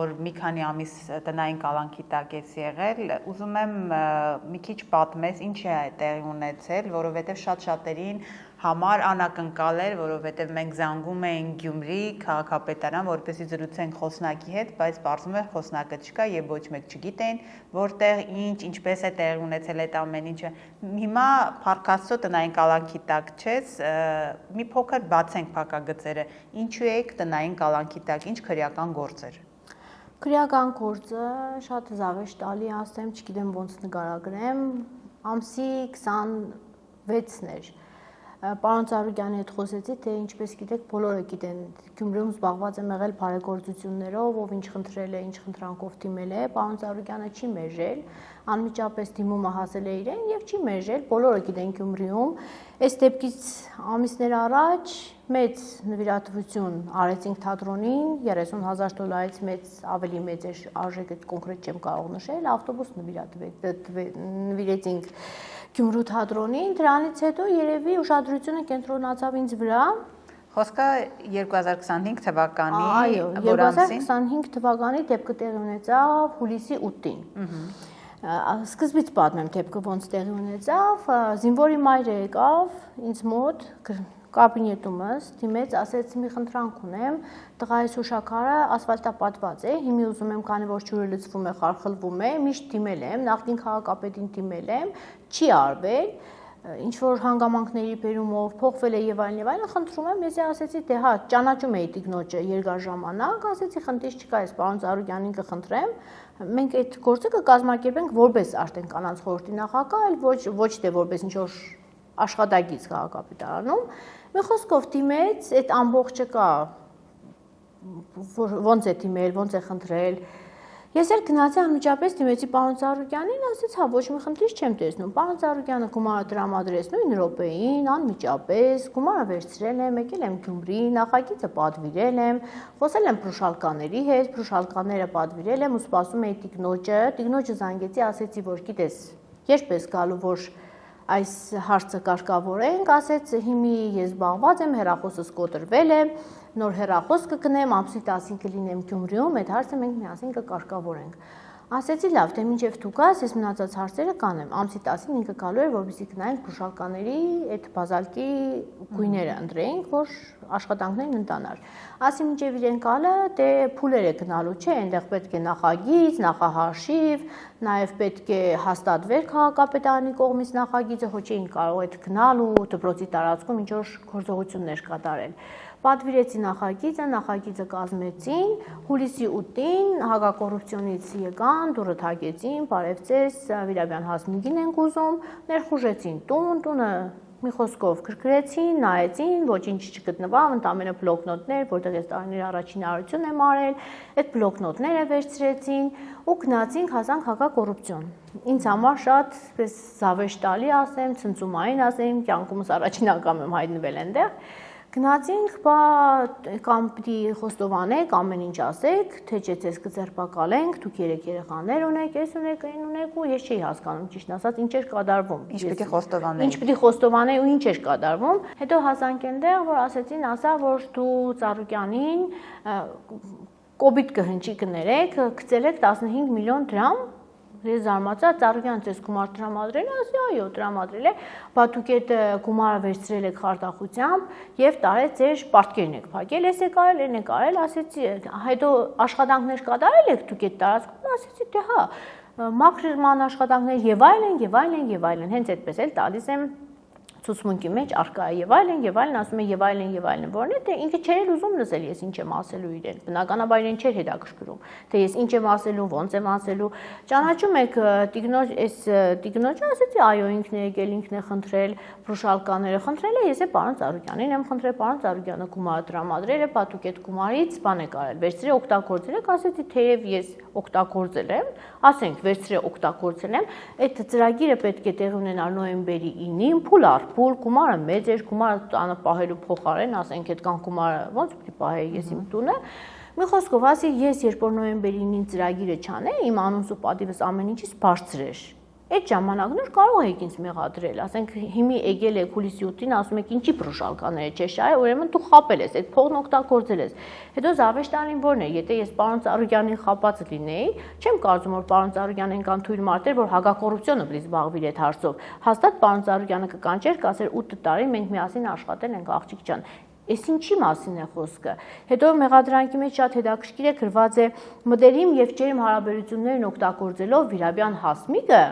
որ մի քանի ամիս տնային կալանքի տակ ես եղել, ուզում եմ մի քիչ պատմես, ինչ է տեղի ունեցել, որովհետև շատ-շատերին համար անակնկալ էր, որովհետև մենք զանգում էինք Գյումրի քաղաքապետարան, որպեսզի զրուցենք խոսնակի հետ, բայց պարզվում է խոսնակը չկա եւ ոչ մեկ չգիտեն, որտեղ ինչպես է տեղի ունեցել այդ ամեն ինչը։ Հիմա փառք Աստծո տնային կալանքի տակ չես, մի փոքր բացենք փակագծերը։ Ինչու եք տնային կալանքի տակ, ինչ քրեական գործ էր։ Քրեական գործը շատ զավեշտալի ասեմ, չգիտեմ ոնց նկարագրեմ, ամսի 26-ն էր։ Պարոն Ծառուկյանի հետ խոսեցի, թե ինչպես գիտեք, բոլորը գիտեն, Գյումրիում զբաղված եմ եղել բարեգործություններով, ով ինչ խնդրել է, ինչ խնդրանքով դիմել է, պարոն Ծառուկյանը չի մերժել, անմիջապես դիմումը հասել է իրեն եւ չի մերժել, բոլորը գիտեն Գյումրիում։ Այս դեպքից ամիսներ առաջ մեծ նվիրատվություն արեցինք թատրոնին, $30,000-ից մեծ ավելի մեծ էր արժեքը, կոնկրետ չեմ կարող նշել, ավտոբուս նվիրեցինք Գյումրու թատրոնին, դրանից հետո երևի ուշադրությունը կենտրոնացավ ինձ վրա։ Խոսքը 2025 թվականի Այո, 2025 թվականի դեպքը տեղի ունեցավ հուլիսի 8-ին։ Սկզբից պատմեմ դեպքը ոնց տեղի ունեցավ, զինվորի մայրը եկավ ինձ մոտ կաբինետումս, դիմեց, ասեց մի խնդրանք ունեմ, տղայիս հուշաքարը ասֆալտապատված է, հիմի ուզում եմ, քանի որ ջուրը լցվում է, խարխլվում է, միշտ դիմել եմ, նախկին քաղաքապետին դիմել եմ, չի արվել, ինչ որ հանգամանքների բերումով փոխվել է եւ այլն, խնդրում եմ, ես ասեցի, դե հա, ճանաչում էի տիկնոջը երկար ժամանակ, ասեցի, խնդիր չկա, ես պարոն Ծառուկյանին կխնդրեմ, մենք այդ գործը կկազմակերպենք որպես արդեն կանանց խորհրդի նախագահ, այլ ոչ թե որպես ինչ որ աշխատագից քաղաքապետարանում, մի խոսքով դիմեց, այդ ամբողջը կա, ոնց է դիմել, ոնց է խնդրել, ես էլ գնացի անմիջապես դիմեցի պարոն Ծառուկյանին, ասեց, հա, ոչ մի խնդիր չեմ տեսնում, պարոն Ծառուկյանը գումարը տրամադրեց նույն րոպեին, անմիջապես, գումարը վերցրել եմ, եկել եմ Գյումրի, նախագիծը պատվիրել եմ, խոսել եմ փրուշալկաների հետ, փրուշալկաները պատվիրել եմ ու սպասում էի տիկնոջը զանգեցի, ասեցի, որ գիտես, երբ ես գալու, որ այս հարցը կարգավորենք, ասեց, հիմի ես զբաղված եմ, հեռախոսս կոտրվել է, նոր հեռախոս կգնեմ, ամսի 10-ին կլինեմ Գյումրիում, այդ հարցը մենք միասին կկարգավորենք։ Ասեցի, լավ, դե մինչև դու գաս, ես մնացած հարցերը կանեմ, ամսի 10-ին ինքը գալու էր, որպեսզի գնայինք փրուշալկաների այդ բազալտի գույները ընտրեինք, որ աշխատանքներն ընտանար։ Ասի մինչև իրեն գալը, դե փուլեր է գնալու, չէ, այնտեղ պետք է նախագիծ, նախահարշիվ, նաև պետք է հաստատվեր քաղաքապետարանի կողմից նախագիծը, ոչ չէին կարող այդ գնալ ու դպրոցի տարածքում ինչ որ գործողություններ կատարել։ Պատվիրեցի նախագիծը կազմեցին, հուլիսի 8-ին հակակոռուպցիոնից եկան, դուռը թակեցին, բարև ձեզ, Վիրաբյան Հասմիկին ենք ուզում, ներխուժեցին տունը մի խոսքով քրքրեցին, նայեցին, ոչինչ չգտնվավ, ընդամենը բլոկնոտներ, որտեղ ես տարիներ առաջին արություն եմ արել, այդ բլոկնոտները վերցրեցին ու գնացինք հասանք հակակոռուպցիոն։ Ինձ համար շատ զավեշտալի ասեմ, ցնցումային ասեմ, կյանքումս առաջին անգամ եմ հայտնվել այնտեղ։ Գնացինք, կամ պիտի խոստովանեք, ամեն ինչ ասեք, թե չէ ձեզ կձերբակալենք, դուք 3 երեխաներ ունեք, ես ունեք, այն ունեք ու ես չէի հասկանում, ճիշտ ասած, ինչ էր կատարվում։ Ինչ պիտի խոստովանեի։ Ինչ պիտի խոստովանեի ու ինչ էր կատարվում։ Հետո հասանք այնտեղ, որ ասեցին, ասա, որ դու Ծառուկյանին կոբիտ կհնչի կներեք, գցել եք 15 միլիոն դրամ։ Ես զարմացա, Ծառուկյանը ձեզ գումար տրամադրել է, ասի այո, տրամադրել է, բա դուք այդ գումարը վերցրել եք խարտախությամբ եւ տարեց ձեր պարտքերն եք փակել, ես եք արել, այն եք արել, ասեցի, հետո աշխատանքներ կատարել եք դուք այդ տարածքում, ասեցի, դե հա, մաքրման աշխատանքներ եւ այլն, հենց այդպես էլ տալիս եմ ցուցմունքի մեջ արկա է եւ այլն, ասում է եւ այլն, որն է, թե ինքը չէր ուզում լսել ես ինչ եմ ասելու իրեն։ Բնականաբար իրեն չէր հետաքրքրում, թե ես ինչ եմ ասելու, ոնց եմ ասելու։ Ճանաչում եք տիկնոջը, ասեցի, այո, ինքն է եկել, ինքն է խնդրել, փրուշալկաները խնդրել է, ես է պարոն Ծառուկյանին եմ խնդրել, պարոն Ծառուկյանը գումարը տրամադրել է, պատուկ այդ գումարից բան եք արել, վերցրել օգտագործել եք, ասեցի, թեև ես օգտագործել եմ, ասենք վերցրել օգտագործել եմ, այդ ծրագիրը պետք է տեղի ունենար նոյեմբերի 9-ին, փուլ առ փուլ, գումարը մեծ էր, գումարը տանը պահելու փոխարեն, ասենք այդ կան գումարը ոնց պիտի պահեի ես իմ տունը։ Մի խոսքով ասի, ես երբ որ նոյեմբերի 9-ին ծրագիրը չանեի, իմ անունս ու պատիվս ամեն ինչից բարձր էր։ Այդ ժամանակներ կարող եք ինձ մեղադրել, ասենք հիմի եկել եք հուլիսի 8-ին, ասում եք ինչի պրոշալկաները չես շահել, ուրեմն դու խապել ես, այդ փողն օգտագործել ես։ Հետո զավեշտանին որն է, եթե ես պարոն Ծառուկյանին խապած լինեի, չեմ կարծում որ պարոն Ծառուկյանն կան թույլ մարդեր, որ հակակոռուպցիոնը բլիզ զբաղվի այդ հարցով։ Հաստատ պարոն Ծառուկյանը կկանչեր, կասեր 8 տարի մենք միասին աշխատել ենք աղջիկ ջան։ Էս ինչի մասին է խոսքը։ Հետո մեղադրանքի մեջ շատ հետաքրքիր է գրված է մտերիմ եւ ջերմ հարաբերություններն օգտագործելով Վիրաբյան Հասմիկը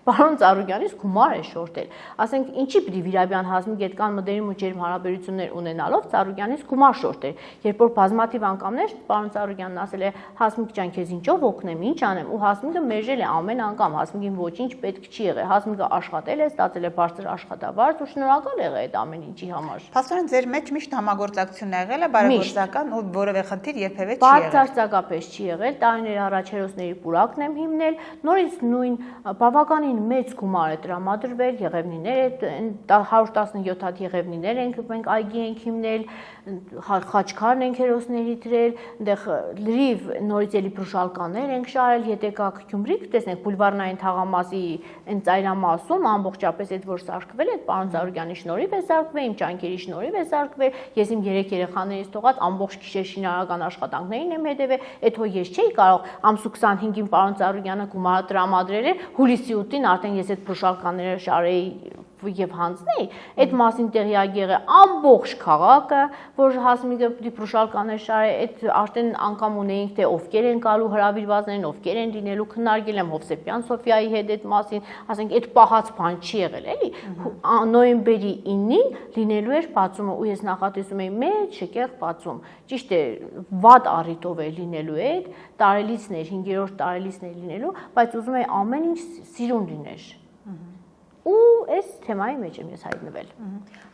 պարոն Ծառուկյանից գումար է շորտել։ Ասենք ինչի պիտի Վիրաբյան Հասմիկը այդքան մտերիմ ու ջերմ հարաբերություններ ունենալով Ծառուկյանից գումար շորտել։ Երբ որ բազմաթիվ անգամներ պարոն Ծառուկյանն ասել է Հասմիկ ջան քեզ ինչով օգնեմ, ինչ անեմ, ու Հասմիկը մերժել է ամեն անգամ, Հասմիկին ոչինչ պետք չի եղել։ Հասմիկը աշխատել է, ստացել է բարձր աշխատավարձ ու շնորհակալ եղել այդ ամեն ինչի համար։ Փաստորեն ձեր մեջ միշտ համագործակցություն եղել է, բարեգործական ու որևէ խնդիր երբևէ չի եղել։ Բարձրացակապես չի եղել, տարիներ առաջ հերոսների պուրակն եմ հիմնել, նորից նույն բավականին մեծ գումար է տրամադրվել, եղևնիներ 117 հատ եղևնիներ ենք մենք այգի ենք հիմնել, խաչքարն ենք հերոսների դրել, այնտեղ լրիվ նորից էլի պրուշալկաններ ենք շարել, եթե գաք Գյումրի, տեսնեք բուլվարնային թաղամասի այն ծայրամասում ամբողջապես այդ որ սարքվել է, պարոն Ծառուկյանի շնորհիվ է սարքվել, իմ ջանքերի շնորհիվ է սարքվել, ես իմ 3 երեխաներից թողած ամբողջ գիշեր շինարարական աշխատանքներին եմ հետևել, այդ հո ես չէի կարող ամսու 25-ին պարոն Ծառուկյանը գումարը տրամադրել է, հուլիսի 8-ին արդեն ես այդ պրուշալկանները շարեի եւ հանձնեի, այդ մասին տեղյակ եղել ամբողջ քաղաքը, որ Հասմիկը պրուշալկաներ շարե, այդ արդեն անգամ ունեինք թե ովքեր են գալու հրավիրվածներին, ովքեր են լինելու, քննարկել եմ Հովսեփյան Սոֆիայի հետ այդ մասին, ասենք այդ պահած բան չի եղել, էլի։ Նոյեմբերի 9-ին լինելու էր բացումը ու ես նախատեսում էի մեծ շքեղ բացում։ Ճիշտ է, վատ առիթով է լինելու այդ, տարելիցներ, 5-րդ տարելիցն է լինելու, բայց ուզում էի ամեն ինչ սիրուն լիներ։ Ու այս թեմայի մեջ եմ ես հայտնվել։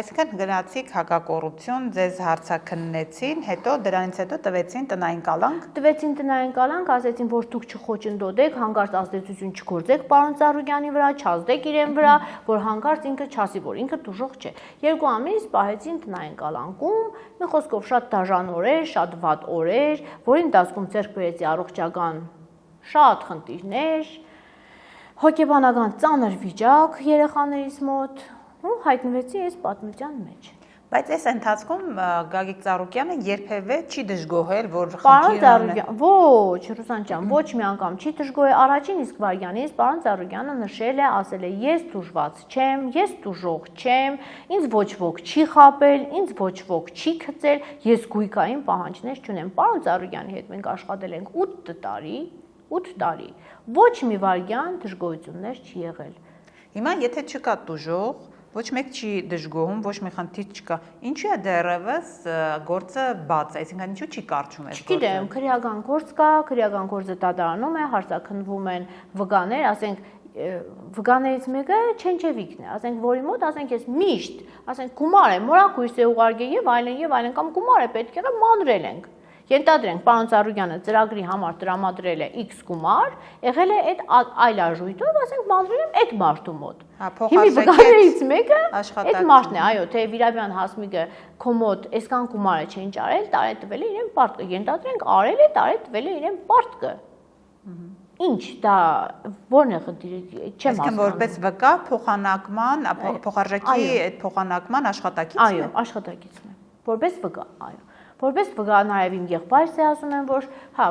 Այսինքն գնացիք հակակոռուպցիոն, ձեզ հարցաքննեցին, հետո դրանից հետո տվեցին տնային կալանք։ Տվեցին տնային կալանք, ասեցին, որ դուք չխոչընդոտեք, հանկարծ ազդեցություն չգործեք պարոն Ծառուկյանի վրա, չազդեք իրեն վրա, որ հանկարծ ինքը չասի, որ ինքը դժոխք չէ։ 2 ամիս պահեցին տնային կալանքում, մի խոսքով շատ դաժան օրեր, շատ վատ օրեր, որի ընթացքում ձեռք բերեցի առողջական շատ խնդիրներ, հոգեբանական ծանր վիճակ երեխաներից մոտ ու հայտնվեցի այս պատմության մեջ։ Բայց այս ընթացքում Գագիկ Ծառուկյանը երբևէ չի դժգոհել, որ Պարոն Ծառուկյան, ոչ, Ռուսան ջան, ոչ մի անգամ չի դժգոհել, առաջին իսկ վարյանից պարոն Ծառուկյանը նշել է, ասել է ես դժված չեմ, ես դժոխ չեմ, ինձ ոչ ոք չի խաբել, ինձ ոչ ոք չի գցել, ես գույքային պահանջներ չունեմ։ Պարոն Ծառուկյանի հետ մենք աշխատել ենք 8 տարի, ոչ մի վարյան դժգոհություններ չի եղել։ Հիմա եթե չկա դժոխ, ոչ մեկ չի դժգոհում, ոչ մի խնդիր չկա։ Ինչու է դեռևս գործը բաց, այսինքն ինչու չի կարճում այս գործը։ Չգիտեմ, քրեական գործ կա, քրեական գործը դատարանում է, հարցաքննվում են վկաներ, ասենք վկաներից մեկը Չենչևիկն է, ասենք որի մոտ, ասենք ես միշտ, ասենք գումար է, մորակույս է ուղարկել եւ այլն, կամ գումար է պետք եղել, մանրել ենք։ Ենթադրենք, պարոն Ծառուկյանը ծրագրի համար տրամադրել է X գումար, եղել է այդ այլ արժույթով, ասենք մանրել եմ այդ մարդու մոտ։ Հիմի վկաներից մեկը այդ մարդն է, այո, թե Վիրաբյան Հասմիկը քո մոտ այսքան գումարը չեն ճարել, տարել տվել է իրեն պարտքը։ Ենթադրենք, արել է, տարել տվել է իրեն պարտքը։ Ինչ, դա ո՞րն է խնդիրը, չեմ հասկանում։ Այսինքն որպես վկա փոխանակման, փոխարժեքի այդ փոխանակման աշխատակիցն է։ Այո, աշխատակիցն է։ Որպես վկա, այո։ Որպես վկա նաև իմ եղբայրս է ասում են, որ հա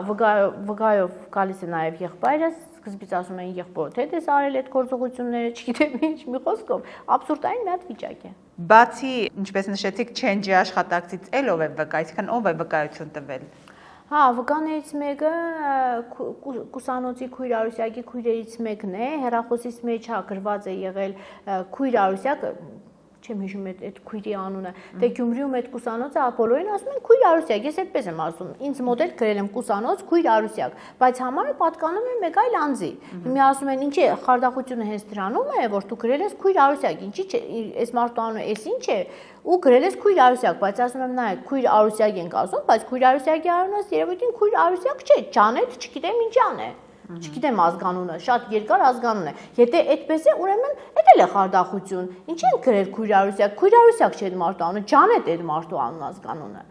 վկայով գալիս է նաև եղբայրս, սկզբից ասում են եղբորդ հետ ես արել այդ գործողությունները, չգիտեմ ինչ, մի խոսքով, աբսուրդային մի հատ վիճակ է։ Բացի, ինչպես նշեցիք, Change-ի աշխատակցից ով է վկա, այսինքն ով է վկայություն տվել։ Հա, վկաներից մեկը Կուսանոցի Քույր Արուսյակի քույրերից մեկն է, հեռախոսից մեջ հա գրված է եղել Քույր Արուսյակը, չեմ հիշում այդ քույրի անունը, դե Գյումրիում այդ Կուսանոցը բոլորին ասում են Քույր Արուսյակ, ես այդպես եմ ասում, ինձ մոտ էլ գրել եմ Կուսանոց Քույր Արուսյակ, բայց համարը պատկանում է մեկ այլ անձի։ Հիմա ասում են, ինչ է, խարդախությունը հենց դրանում է, որ դու գրել ես Քույր Արուսյակ, ինչի՞ չէ, այս մարդու անունը էս ինչ է, ու գրել ես Քույր Արուսյակ, բայց ասում եմ նայեք, Քույր Արուսյակ ենք ասում, բայց Քույր Արուսյակի անունը երևույթին Քույր Արուսյակ չէ, Ջանետ, չգիտեմ ինչան է։ Չգիտեմ ազգանունը, շատ երկար ազգանուն է։ Եթե այդպես է, ուրեմն դա էլ է խարդախություն։ Ինչ են գրել Քույր Արուսյակ չէ այդ մարդու անունը, Ջանետ է այդ մարդու անուն ազգանունը։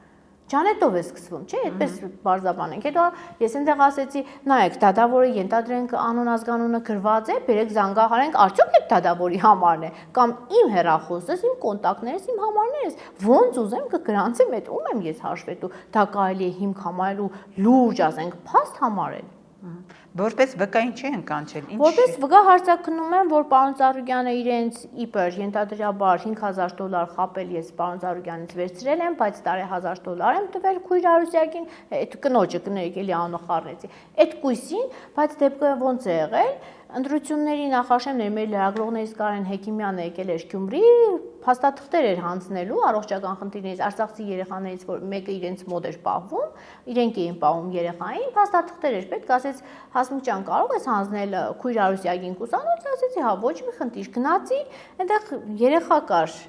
Ջանետով է սկսվում, չէ՞, այդպես բարձաբանենք։ Հետո ես այնտեղ ասեցի, նայեք, դատավորը ենթադրենք անուն ազգանունը գրված է, բերեք զանգահարենք, արդյոք այդ դատավորի համարն է, կամ իմ հեռախոսս, իմ կոնտակտներս, իմ համարներս, ոնց ուզեմ կգրանցեմ, այդ ում եմ ես հաշվետու, դա կարելի է հիմք համարել ու լուրջ ասենք, փաստ համարել։ Որպես վկա ինչ են կանչել։ Որպես վկա հարցակնում եմ, որ պարոն Ծառուկյանը իրենց իբր ենթադրաբար $5,000 խապել ես պարոն Ծառուկյանից վերցրել եմ, բայց տարի $1,000 եմ տվել Քույր Արուսյակին, այդ կնոջը կներեք էլի անունը խառնեցի։ Այդ կույսին, բայց դեպքը ոնց է եղել, ընտրությունների նախաշեմներ մեր լրագրողներից Կարեն Հեկիմյանը եկել էր Գյումրի, փաստաթղթեր էր հանձնելու առողջական խնդիրներից արցախցի երեխաներից, որ մեկը իրենց մոտ էր պահվում, իրենք էին պահում երեխային, փաստաթղթեր էր պետք, ասեց Հասմիկ ջան, կարող ես հանձնել Քույր Արուսյակին կուսանոց, ասեցի, հա, ոչ մի խնդիր, գնացի, այնտեղ երեխա կար,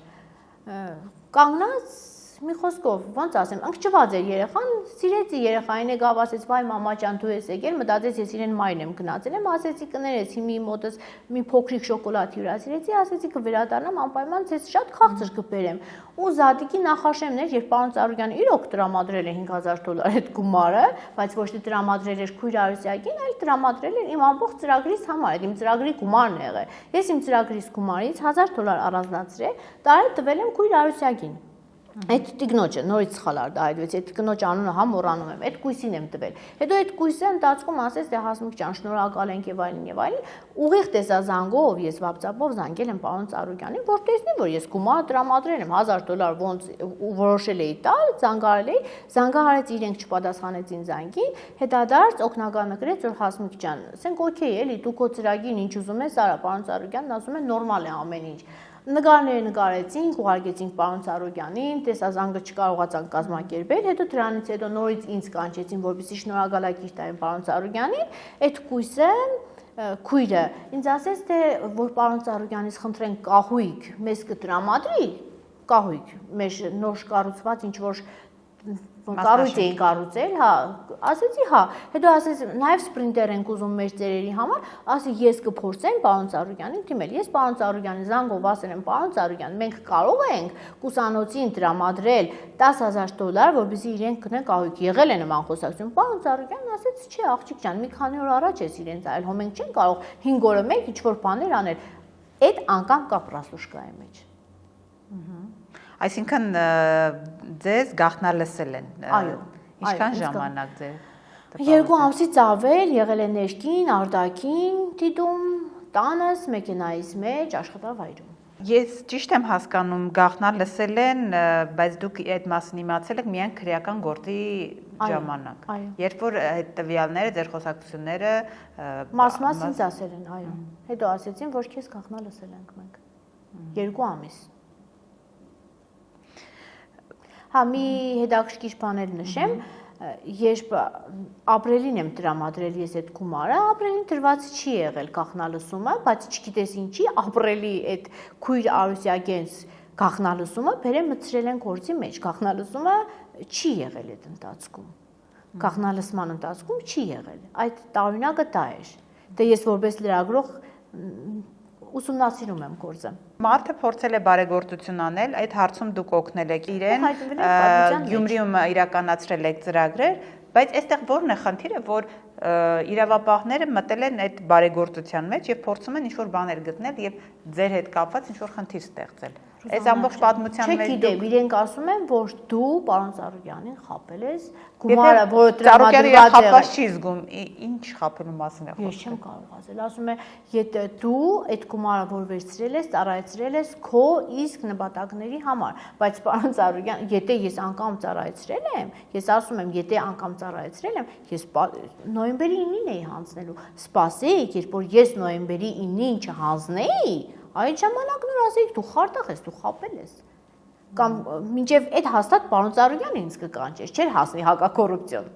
կանգնած մի խոսքով, ոնց ասեմ, ընկճված էր երեխան, սիրեցի երեխային եկավ, ասեց, վայ մամա ջան, դու ես եկել, մտածեց ես իրեն մայրն եմ գնացել եմ, ասեցի կներես, հիմի մոտս մի փոքրիկ շոկոլադ հյուրասիրեցի, ասեցի կվերադառնամ անպայման ցես շատ քաղցր կբերեմ։ Ու Զադիկի նախաշեմներ, երբ պարոն Ծառուկյանը իրոք տրամադրել է $5,000 այդ գումարը, բայց ոչ թե տրամադրել էր Քույր Արուսյակին, այլ տրամադրել էր իմ ամբողջ ծրագրից համար, իմ ծրագրի գումարն է եղել։ Ես իմ ծրագրից գումարից $1,000 առանձնացրել, տարել տվել եմ Քույր Արուսյակին։ Այդ տիկնոջը նորից սխալ արտահայտվեց, այդ տիկնոջ անունը հա մոռանում եմ, այդ կույսին եմ տվել։ Հետո այդ կույսը ընթացքում ասեց, դե Հասմիկ ջան, շնորհակալ ենք եւ այլն եւ այլն։ Ուղիղ տեսազանգով ես WhatsApp-ով զանգել եմ պարոն Ծառուկյանին, որ տեսնի, որ ես գումարը տրամադրել եմ $1,000 ոնց որոշել էի տալ, զանգարել էի, զանգահարեց իրենք չպատասխանեցին զանգին, հետադարձ օգնական նկրեց, որ Հասմիկ ջան, ասենք օքեյ էլի, դու քո ծրագին ինչ ուզում ես, արա, պարոն Ծառուկյանն ասում է նորմալ է ամեն ինչ։ Նկարները նկարեցինք, ուղարկեցինք պարոն Ծառուկյանին, տեսազանգը չկարողացանք կազմակերպել, հետո դրանից հետո նորից ինձ կանչեցին, որպեսզի շնորհակալակիր տային պարոն Ծառուկյանին, այդ կույսը քույրը ինձ ասեց, թե որ պարոն Ծառուկյանից խնդրենք կահույք, մեզ կտրամադրի, կահույք, մեր նոր կառուցված ինչ որ կառույց էին կառուցել, հա, ասեցի, հա, հետո ասեց, նաև սպրինտեր ենք ուզում մեր ծերերի համար, ասի ես կփորձեմ պարոն Ծառուկյանին դիմել, ես պարոն Ծառուկյանին զանգով ասել եմ, պարոն Ծառուկյան, մենք կարող ենք կուսանոցին տրամադրել $10,000, որպեսզի իրենք գնեն կահույք, եղել է նման խոսակցություն, պարոն Ծառուկյանն ասեց, չէ, աղջիկ ջան, մի քանի օր առաջ ես իրենց այլ, հո մենք չենք կարող 5 օրը մեկ ինչ-որ բաներ անել, այդ անգամ կա պրասուշկայի մեջ։ Այսինքն ձեզ գաղտնալսել են։ Այո։ Ինչքան ժամանակ ձեր։ 2 ամսից ավել եղել է ներքին, արտաքին դիտում, տանս, մեքենայից մեջ, աշխատավայրում։ Ես ճիշտ եմ հասկանում, գաղտնալսել են, բայց դուք այդ մասին իմացել եք միայն քրեական գործի ժամանակ։ Երբ որ այդ տվյալները, ձեր խոսակցությունները մաս-մաս ինձ ասել են, այո։ Հետո ասեցին, որ քեզ գաղտնալսել ենք մենք։ 2 ամիս։ Հա, մի հետաքրքիր բաներ նշեմ, երբ ապրիլին եմ տրամադրել ես այդ գումարը, ապրիլին տրված չի եղել գաղտնալսումը, բայց չգիտես ինչի, ապրիլի այդ Քույր Արուսյակենց գաղտնալսումը բերեմ մտցրել են գործի մեջ, գաղտնալսումը չի եղել այդ ընթացքում, գաղտնալսման ընթացքում չի եղել, այդ տարօրինակը դա էր, դե ես որպես լրագրող ուսումնասիրում եմ գործը։ Մարդը փորձել է բարեգործություն անել, այդ հարցում դուք օգնել եք իրեն, Գյումրիում իրականացրել եք ծրագրեր, բայց այստեղ ո՞րն է խնդիրը, որ իրավապահները մտել են այդ բարեգործության մեջ եւ փորձում են ինչ-որ բաներ գտնել եւ ձեր հետ կապված ինչ-որ խնդիր ստեղծել։ Այս ամբողջ պատմության մեջ դուք իրենք ասում են, որ դու պարոն Ծառուկյանին խաբել ես գումարը, որը տրամադրված է։ Խաբված չի զգում, ինչ խաբելու մասին է խոսքը։ Ես չեմ կարող ասել, ասում է, եթե դու այդ գումարը որ վերցրել ես, ծառայեցրել ես քո իսկ նպատակների համար, բայց պարոն Ծառուկյան, եթե ես անգամ ծառայեցրել եմ, ես ասում եմ, եթե անգամ ծառայեցրել եմ, ես նոյեմբերի 9-ին էի հանձնելու։ Սպասեք, երբ որ ես նոյեմբերի 9-ին չհանձնեի, այդ ժամանակ նոր ասեիք դու խարտախ ես, դու խաբել ես։ Կամ մինչև այդ հաստատ պարոն Ծառուկյանը ինձ կկանչեր, չէր հասնի հակակոռուպցիոն։